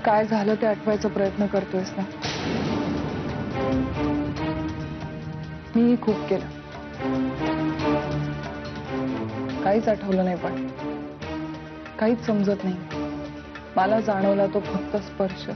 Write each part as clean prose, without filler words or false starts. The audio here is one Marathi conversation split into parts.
काय झालं ते आठवायचा प्रयत्न करतोयस ना? मी खूप केलं, काहीच आठवलं नाही, पण काहीच समजत नाही. मला जाणवला तो फक्त स्पर्श.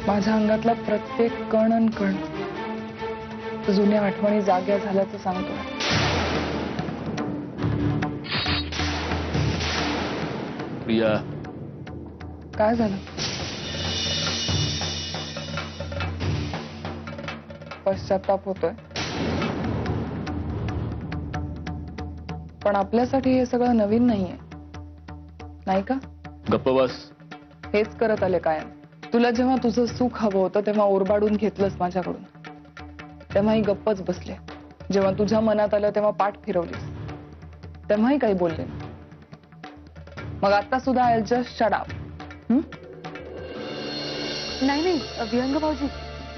माझ्या अंगातला प्रत्येक कण अन कण जुन्या आठवणी जाग्या झाल्याचं सांगतोय. प्रिया, काय झालं? पश्चाताप होतोय, पण आपल्यासाठी हे सगळं नवीन नाहीये, नाही का? गप्प बस. हेच करत आले कायम. तुला जेव्हा तुझं सुख हवं होतं तेव्हा ओरबाडून घेतलंस माझ्याकडून, तेव्हाही गप्पच बसले. जेव्हा तुझ्या मनात आलं तेव्हा पाठ फिरवलीस, तेव्हाही काही बोलले नाही. मग आता सुद्धा आय जस्ट शट अप. नाही नाही विहंग भाऊजी,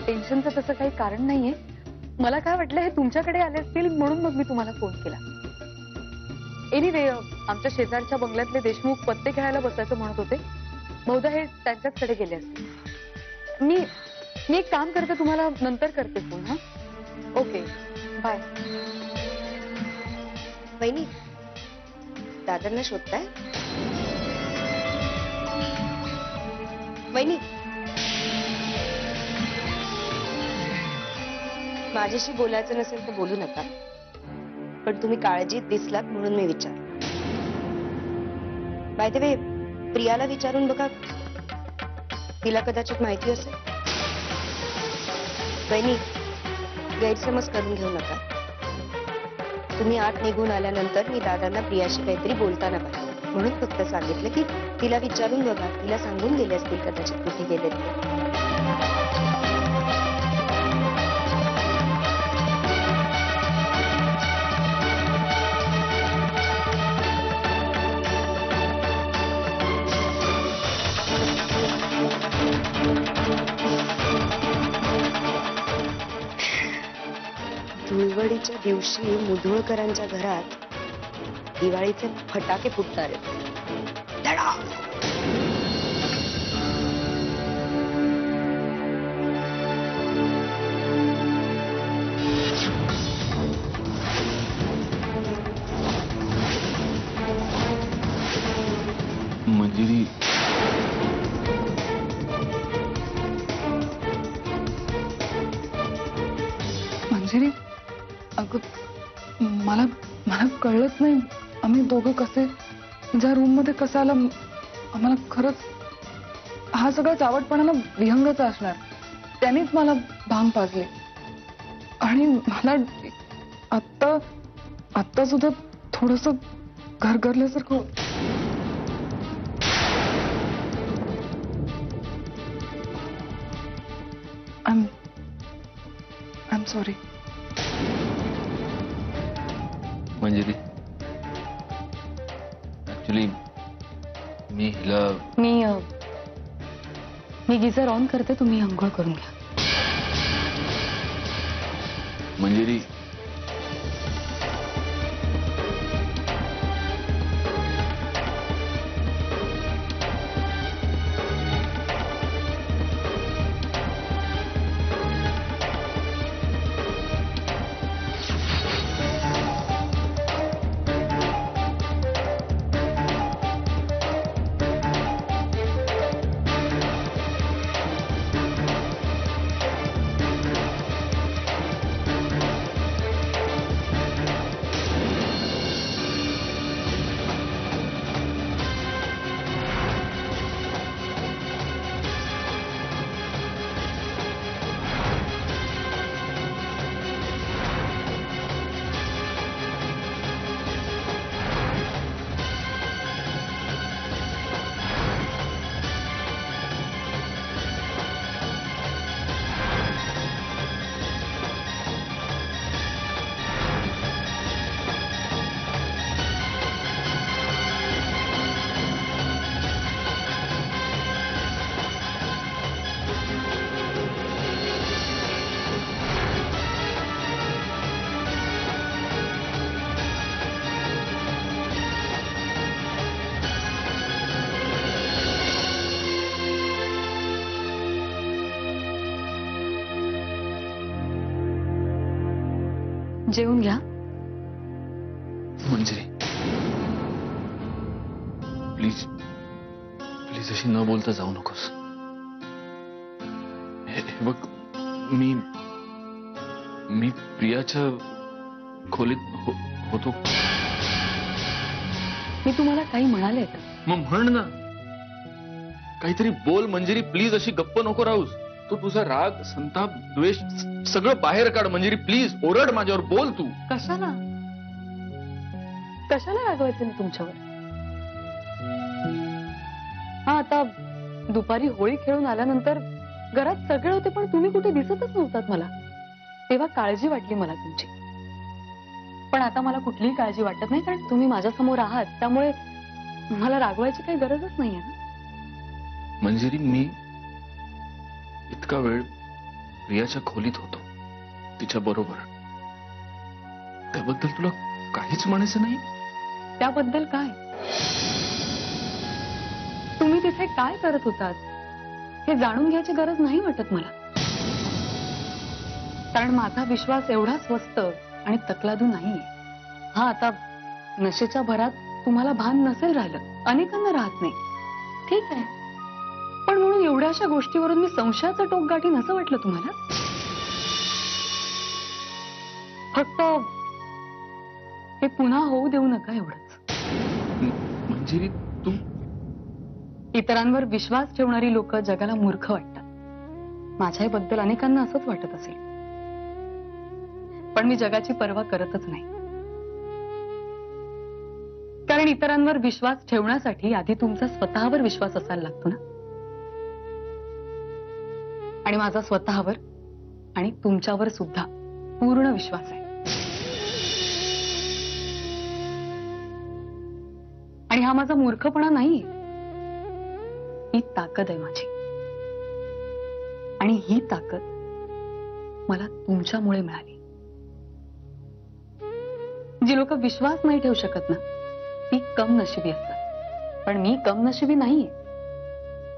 टेन्शनचं तसं काही कारण नाहीये. मला काय वाटलं हे तुमच्याकडे आले असतील म्हणून मग मी तुम्हाला फोन केला. एनिवे, आमच्या शेजारच्या बंगल्यातले देशमुख पत्ते खेळायला बसायचं म्हणत होते. बहुधा हे त्यांच्याचकडे गेले असतील. मी एक काम करते, तुम्हाला नंतर करते फोन. हा, ओके, बाय. वहिनी, दादांना शोधताय? वहिनी, माझ्याशी बोलायचं नसेल तर बोलू नका, पण तुम्ही काळजीत दिसलात म्हणून मी विचार. बाय द वे, प्रियाला विचारून बघा, तिला कदाचित माहिती असेल. वहिनी, गैरसमज करून घेऊ नका. तुम्ही आत निघून आल्यानंतर मी दादांना प्रियाशी काहीतरी बोलताना पाहिजे म्हणून फक्त सांगितलं की तिला विचारून बघा. तिला सांगून गेले असतील कदाचित कुठे गेले ते. धुळवडीच्या दिवशी मुधोळकरांच्या घरात दिवाळीचे फटाके फुटणार आहेत. धडाक! मंजिरी, मंजिरी, अगं मला कळलंच नाही आम्ही दोघं कसे ज्या रूम मध्ये कसं आलं. आम्हाला खरंच हा सगळा चावटपणानं विहंगच असणार. त्यानेच मला भांग पाजले आणि मला आत्ता सुद्धा थोडस घरगरल्यासारखं. I'm sorry. मंजिरी, ऍक्च्युली मी हिला मी गिझर ऑन करते, तुम्ही अंघोळ करून घ्या. मंजिरी, जेवून घ्या. मंजिरी प्लीज प्लीज अशी न बोलता जाऊ नकोस. हे बघ, मी प्रियाच्या खोलीत होतो. मी तुम्हाला काही म्हणाले का? मग म्हण ना, काहीतरी बोल मंजिरी, प्लीज. अशी गप्प नको राहूस. तू तुझा राग, संताप, द्वेष सगळं बाहेर काढ मंजिरी, प्लीज. ओरड माझ्यावर, बोल तू. कशाला कशाला रागवायचं मी तुमच्यावर? हा, आता दुपारी होळी खेळून आल्यानंतर घरात सगळे होते, पण तुम्ही कुठे दिसतच नव्हतात मला. तेव्हा काळजी वाटली मला तुमची. पण आता मला कुठलीही काळजी वाटत नाही, कारण तुम्ही माझ्या समोर आहात. त्यामुळे मला रागवायची काही गरजच नाहीये ना. मंजिरी, मी इतका वेळ प्रियाच्या खोलीत होतो, तिच्या बरोबर. त्याबद्दल तुला काहीच म्हणायचं नाही? त्याबद्दल काय? तुम्ही तिथे काय करत होतात हे जाणून घ्यायची गरज नाही वाटत मला. कारण माझा विश्वास एवढा स्वस्त आणि तकलादू नाहीये. हा, आता नशेच्या भरात तुम्हाला भान नसेल राहिलं, अनेकांना राहत नाही, ठीक आहे. पण म्हणून एवढ्याशा गोष्टीवरून मी संशयाचं टोक गाठीन असं वाटलं तुम्हाला? फक्त हे पुन्हा होऊ देऊ नका एवढंच. मंजिरी, तू इतरांवर विश्वास ठेवणारी लोक जगाला मूर्ख वाटतात. माझ्याबद्दल अनेकांना असंच वाटत असेल, पण मी जगाची पर्वा करतच नाही. कारण इतरांवर विश्वास ठेवण्यासाठी आधी तुमचा स्वतःवर विश्वास असायला लागतो ना. आणि माझा स्वतःवर आणि तुमच्यावर सुद्धा पूर्ण विश्वास आहे. आणि हा माझा मूर्खपणा नाहीये, ही ताकद आहे माझी. आणि ही ताकद मला तुमच्यामुळे मिळाली. जी लोक विश्वास नाही ठेवू शकत ना, ती कम नशिबी असतात. पण मी कम नशिबी नाहीये,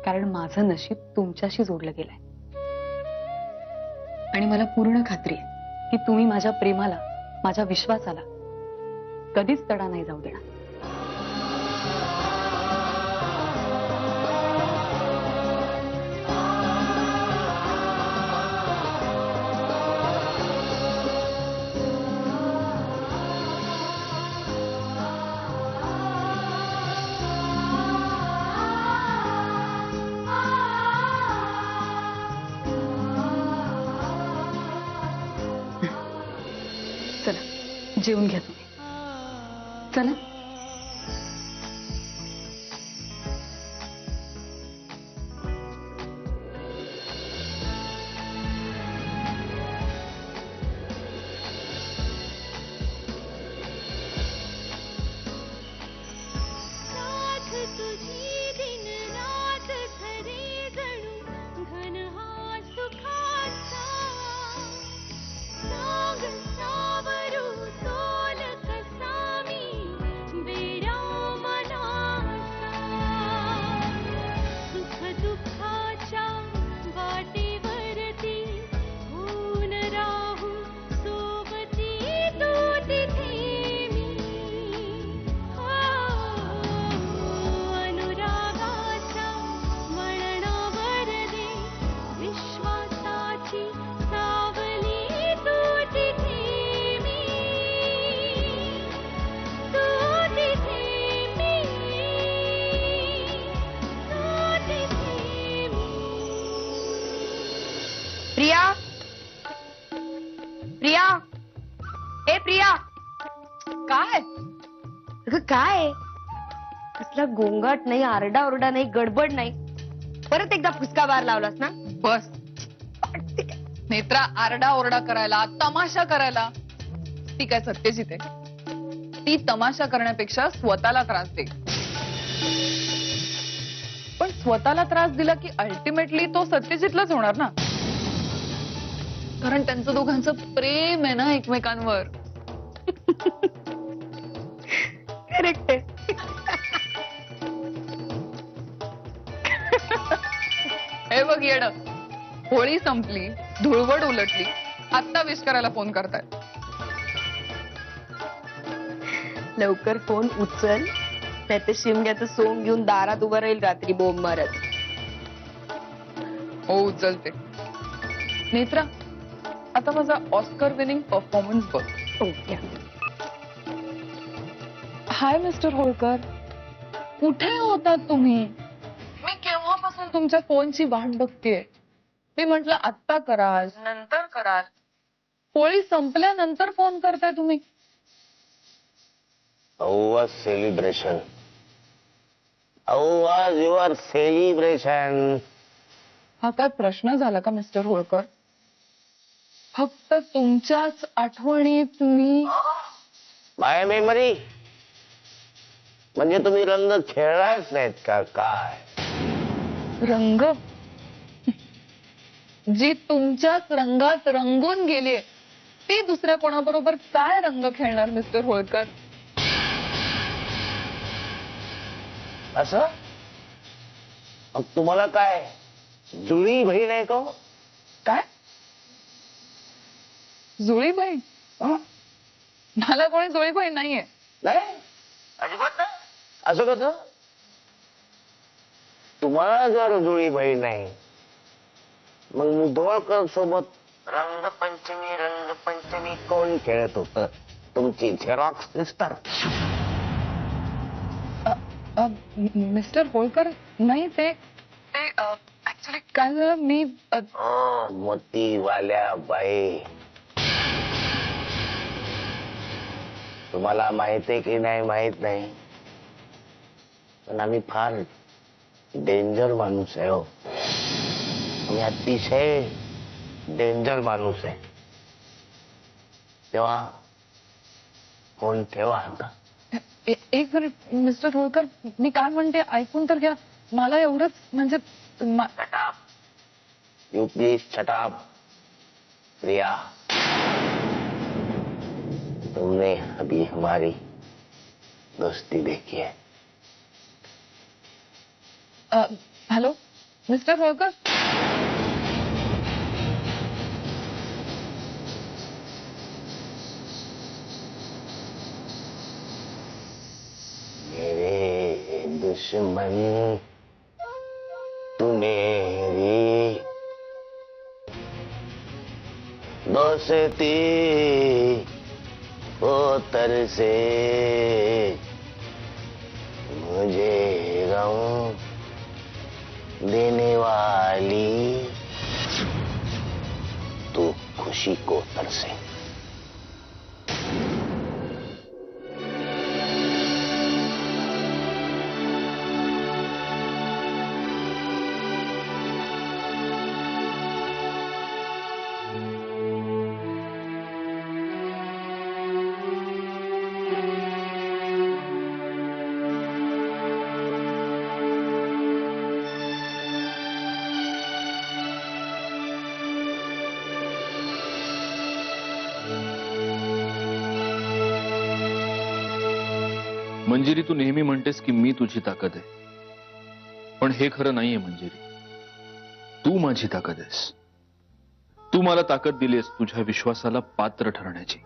कारण माझं नशीब तुमच्याशी जोडलं गेलंय. आणि मला पूर्ण खात्री आहे की तुम्ही माझ्या प्रेमाला, माझ्या विश्वासाला कधीच तडा नाही जाऊ देणार. चला, जेवून घ्या तुम्ही. चला. प्रिया, प्रिया, ए प्रिया. काय? अगं काय? कसला गोंगाट नाही, आरडाओरडा नाही, गडबड नाही. परत एकदा फुसका बार लावलास ना? बस. नेत्रा आरडा ओरडा करायला, तमाशा करायला ती काय सत्यजित आहे? ती तमाशा करण्यापेक्षा स्वतःला त्रास दे. पण स्वतःला त्रास दिला की अल्टिमेटली तो सत्यजितलाच होणार ना, कारण त्यांचं दोघांचं प्रेम आहे ना एकमेकांवर. करेक्ट आहे. हे बघ येड, होळी संपली, धुळवड उलटली, आत्ता विश करायला फोन करतायत. लवकर फोन उचल, नाही तर शिमग्याचं सोंग घेऊन दारात उभं राहील रात्री बोंब मारत. हो उचलते. नेत्रा, आता माझा ऑस्कर विनिंग परफॉर्मन्स बघ. हो, या. हाय मिस्टर होळकर, कुठे होतात तुम्ही? मी केव्हापासून तुमच्या फोनची वाट बघतेय. मी म्हंटल आत्ता कराल, नंतर कराल. होळी संपल्यानंतर फोन करताय तुम्ही. was celebration. How was your celebration? हा काय प्रश्न झाला का मिस्टर होळकर? फक्त तुमच्याच आठवणीत मी. माय मेमरी म्हणजे तुम्ही रंग खेळलाच नाहीत का काय? रंग जी तुमच्याच रंगात रंगून गेली ती दुसऱ्या कोणाबरोबर काय रंग खेळणार मिस्टर होळकर? असं मग तुम्हाला काय जुळी बहीण आहे का? काय जुळी बहीण? मला कोणी जुळी बहीण नाहीये. नाही अजिबात नाही. असं कसं? तुम्हाला जर जुळी बहीण नाही मग मुधोळकर सोबत रंगपंचमी कोण खेळत होत? तुमची झेरॉक्स सिस्टर. मिस्टर होळकर नाही ते ऍक्च्युली काय झालं मी मोतीवाल्या बाई, तुम्हाला माहिती की नाही माहित नाही, पण आम्ही फार डेंजर माणूस आहे. हो, आम्ही अतिशय डेंजर माणूस आहे. तेव्हा फोन ठेवा आता. एक मिनिट मिस्टर होळकर, मी काय म्हणते ऐकून तर घ्या. मला एवढंच म्हणजे you please shut up Priya. तुमने अभी हमारी दोस्ती देखी है. Hello mister Holkar. मेरे दुश्मन तू मेरी दोस्ती ओ तरसे मुझे गम देने वाली तू खुशी को तरसे. मंजिरी, तू नेहमी म्हणतेस की मी तुझी ताकद आहे, पण हे खरं नाहीये मंजिरी. तू माझी ताकद आहेस. तू मला ताकद दिलीस तुझ्या विश्वासाला पात्र ठरण्याची.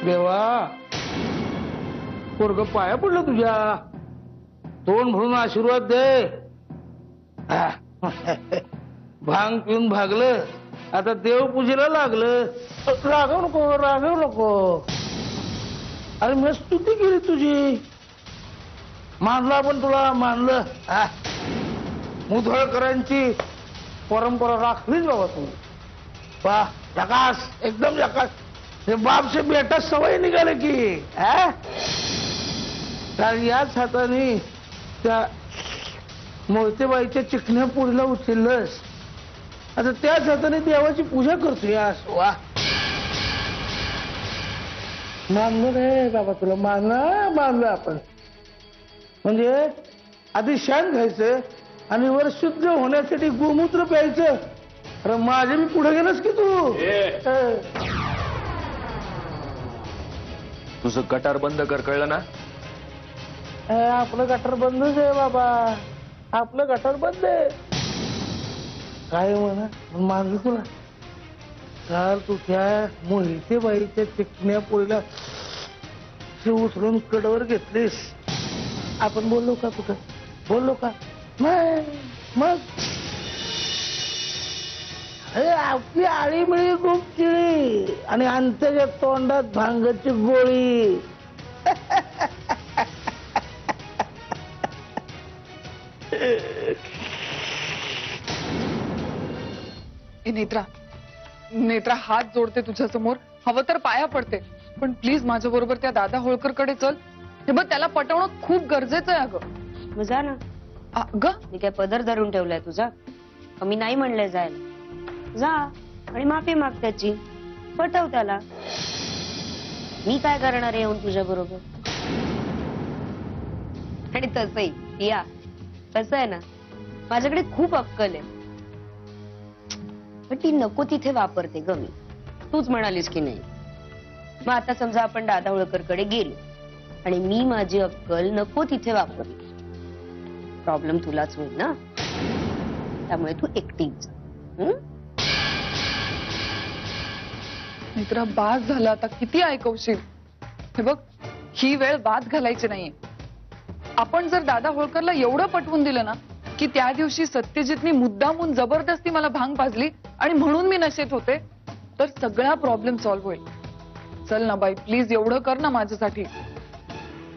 देवा, पोरग पाया पडलं तुझ्या. तोंड भरून आशीर्वाद दे. भांग पिऊन भागलं, आता देव पूजेला लागलं. रागव नको, रागव नको. अरे मी स्तुती केली तुझी, मानलं आपण तुला, मानलं. मुधोळकरांची परंपरा राखलीच बाबा तू. वा, झकास, एकदम झकास. हे बाप से बेटा सवय निघाले की. कारण याच हाताने त्या मोहितेबाईच्या चिकण्या पोरीला उचललंस, आता त्याच हाताने देवाची पूजा करतोय. वा, मानलं रे बाबा तुला, मानलं आपण. म्हणजे आधी शांत घ्यायचं, आणि वर शुद्ध होण्यासाठी गोमूत्र प्यायचं. अरे माझे मी पुढे गेलोस की तू. तुझं गटार बंद कर, कळलं ना? आपलं गटर बंदच आहे बाबा, आपलं गटर बंद आहे. काय म्हणा मागली तुला काल तू त्या मोहिते बाईच्या चिकण्या पोळीला उचलून कडवर घेतलीस. आपण बोललो का कुठं? बोललो का? नाही. मग आपली आळीमिळी गुपचिळी आणि अंत्याच्या तोंडात भांगाची गोळी. ए नेत्रा, नेत्रा हात जोडते तुझ्या समोर, हवं तर पाया पडते, पण प्लीज माझ्या बरोबर त्या दादा होळकरकडे चल. हे बघ त्याला पटवणं खूप गरजेचं आहे अगं. मग जा ना. अगं मी काय पदर धरून ठेवलाय तुझा? मी नाही म्हणलंय जायला. जा आणि माफी माग त्याची, पटव त्याला. मी काय करणार आहे येऊन तुझ्या बरोबर? आणि तसंही पिया, कसं आहे ना, माझ्याकडे खूप अक्कल आहे, पण ती नको तिथे वापरते ग मी. तूच म्हणालीस की नाही. मग आता समजा आपण दादा होळकरकडे गेलो आणि मी माझी अक्कल नको तिथे वापरली, प्रॉब्लेम तुलाच होईल ना. त्यामुळे तू एकटीच जा. नेत्रा बास झालं आता, किती ऐकवशील? हे बघ, ही वेळ वाद घालायची नाहीये. आपण जर दादा होळकरला एवढं पटवून दिलं ना की त्या दिवशी सत्यजितनी मुद्दामून जबरदस्ती मला भांग पाजली आणि म्हणून मी नशेत होते, तर सगळा प्रॉब्लेम सॉल्व्ह होईल. चल ना बाई, प्लीज एवढं कर ना माझ्यासाठी.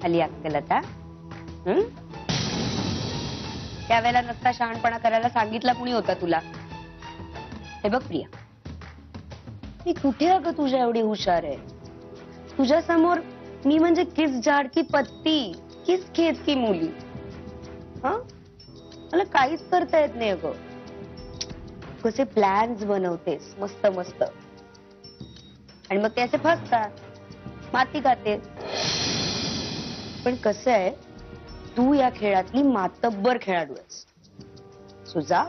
आली अक्कल आता? त्यावेळेला नसता शहाणपणा करायला सांगितला कुणी होता तुला? हे बघ प्रिया, मी कुठे अगं तुझ्या एवढी हुशार आहे? तुझ्या समोर मी म्हणजे किस झाड की पत्ती, किस खेत की मुली. मला काहीच करता येत नाही अगं. कसे प्लॅन्स बनवतेस मस्त मस्त, आणि मग ते असे फसतात, माती खाते. पण कसं आहे, तू या खेळातली मातब्बर खेळाडू आहेस. सो जा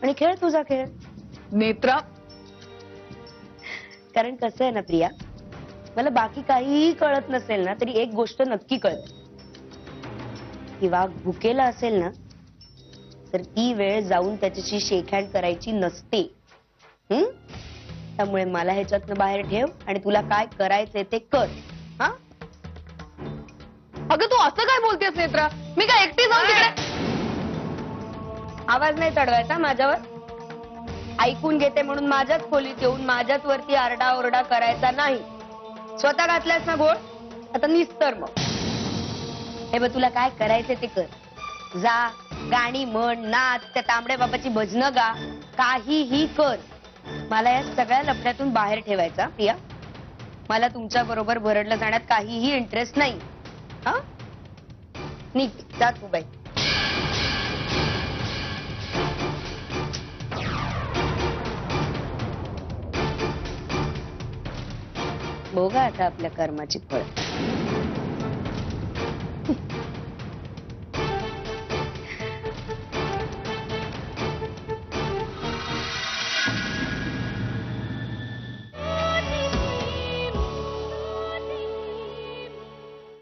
आणि खेळ तुझा खेळ. नेत्रा, कारण कसं आहे ना प्रिया, मला बाकी काहीही कळत नसेल ना, तरी एक गोष्ट नक्की कळते की वाघ भुकेला असेल ना, तर ती वेळ जाऊन त्याच्याशी शेकहँड करायची नसते. त्यामुळे मला ह्याच्यातनं बाहेर ठेव आणि तुला काय करायचंय ते कर. हा, अगं तू असं काय बोलतेस नेत्रा? मी काय एकटी जाऊन तिकडे? आवाज नाही चढवायचा माझ्यावर. ऐकून घेते म्हणून माझ्याच खोलीत येऊन माझ्याच वरती आरडाओरडा करायचा नाही. स्वतः घातल्यास ना गोळ, आता निस्तर मग. हे बघ, तुला काय करायचंय ते कर. जा, गाणी म्हण, नाच, त्या तांबड्या बाबाची भजनं गा, काहीही कर. मला या सगळ्या लफड्यातून बाहेर ठेवायचा प्रिया. मला तुमच्या बरोबर भरडलं जाण्यात काहीही इंटरेस्ट नाही. हा, निघ, जा तू बाई. बघा आता आपल्या कर्माची फळ.